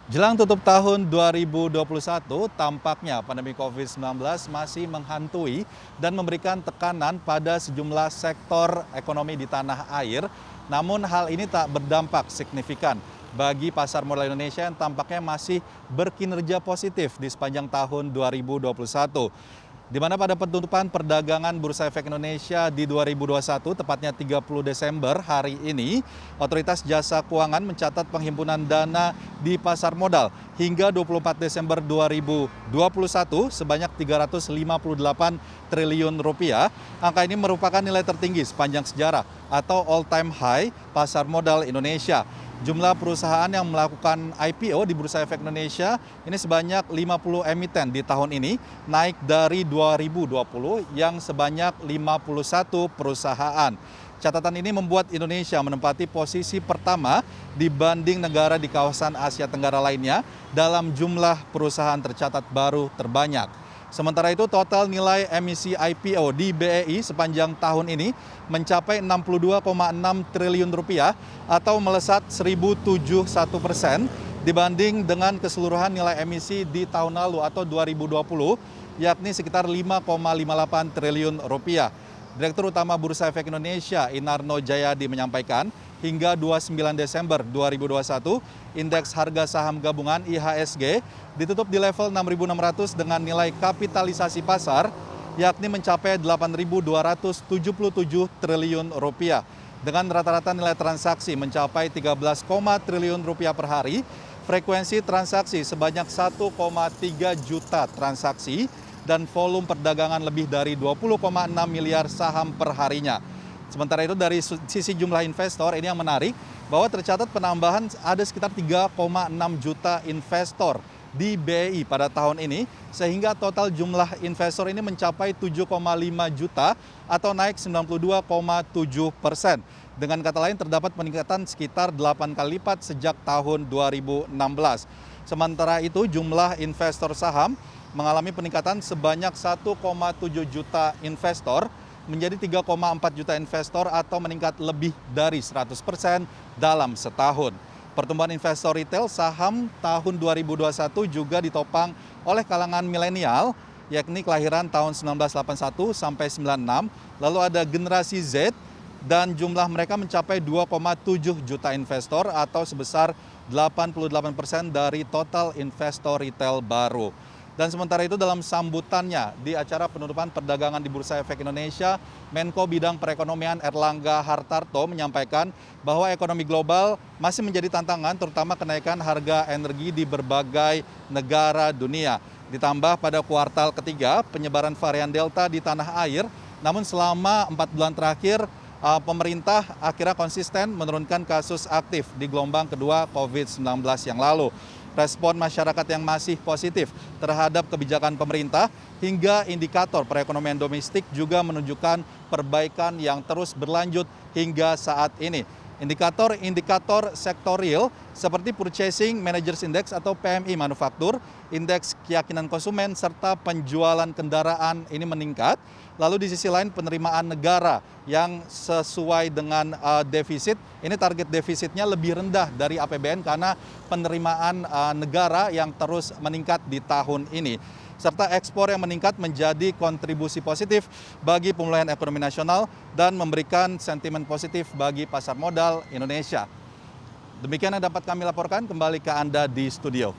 Jelang tutup tahun 2021, tampaknya pandemi COVID-19 masih menghantui dan memberikan tekanan pada sejumlah sektor ekonomi di tanah air. Namun hal ini tak berdampak signifikan bagi pasar modal Indonesia yang tampaknya masih berkinerja positif di sepanjang tahun 2021. Di mana pada penutupan perdagangan Bursa Efek Indonesia di 2021, tepatnya 30 Desember hari ini, Otoritas Jasa Keuangan mencatat penghimpunan dana di pasar modal hingga 24 Desember 2021 sebanyak 358 triliun rupiah. Angka ini merupakan nilai tertinggi sepanjang sejarah atau all time high pasar modal Indonesia. Jumlah perusahaan yang melakukan IPO di Bursa Efek Indonesia ini sebanyak 50 emiten di tahun ini, naik dari 2020 yang sebanyak 51 perusahaan. Catatan ini membuat Indonesia menempati posisi pertama dibanding negara di kawasan Asia Tenggara lainnya dalam jumlah perusahaan tercatat baru terbanyak. Sementara itu total nilai emisi IPO di BEI sepanjang tahun ini mencapai 62,6 triliun rupiah atau melesat 1.071% dibanding dengan keseluruhan nilai emisi di tahun lalu atau 2020 yakni sekitar 5,58 triliun rupiah. Direktur Utama Bursa Efek Indonesia Inarno Jayadi menyampaikan, hingga 29 Desember 2021, indeks harga saham gabungan IHSG ditutup di level 6.600 dengan nilai kapitalisasi pasar yakni mencapai 8.277 triliun rupiah. Dengan rata-rata nilai transaksi mencapai 13, triliun rupiah per hari, frekuensi transaksi sebanyak 1,3 juta transaksi, dan volume perdagangan lebih dari 20,6 miliar saham per harinya. Sementara itu dari sisi jumlah investor ini yang menarik bahwa tercatat penambahan ada sekitar 3,6 juta investor di BEI pada tahun ini sehingga total jumlah investor ini mencapai 7,5 juta atau naik 92,7%. Dengan kata lain terdapat peningkatan sekitar 8 kali lipat sejak tahun 2016. Sementara itu jumlah investor saham mengalami peningkatan sebanyak 1,7 juta investor menjadi 3,4 juta investor atau meningkat lebih dari 100% dalam setahun. Pertumbuhan investor retail saham tahun 2021 juga ditopang oleh kalangan milenial, yakni kelahiran tahun 1981 sampai 96, lalu ada generasi Z dan jumlah mereka mencapai 2,7 juta investor atau sebesar 88% dari total investor retail baru. Dan sementara itu dalam sambutannya di acara penutupan perdagangan di Bursa Efek Indonesia, Menko Bidang Perekonomian Erlangga Hartarto menyampaikan bahwa ekonomi global masih menjadi tantangan terutama kenaikan harga energi di berbagai negara dunia. Ditambah pada kuartal ketiga penyebaran varian Delta di tanah air, namun selama 4 bulan terakhir pemerintah akhirnya konsisten menurunkan kasus aktif di gelombang kedua COVID-19 yang lalu. Respon masyarakat yang masih positif terhadap kebijakan pemerintah hingga indikator perekonomian domestik juga menunjukkan perbaikan yang terus berlanjut hingga saat ini. Indikator-indikator sektor real seperti Purchasing Managers Index atau PMI manufaktur, indeks keyakinan konsumen, serta penjualan kendaraan ini meningkat. Lalu di sisi lain penerimaan negara yang sesuai dengan defisit, ini target defisitnya lebih rendah dari APBN karena penerimaan negara yang terus meningkat di tahun ini. Serta ekspor yang meningkat menjadi kontribusi positif bagi pemulihan ekonomi nasional dan memberikan sentimen positif bagi pasar modal Indonesia. Demikian yang dapat kami laporkan, kembali ke Anda di studio.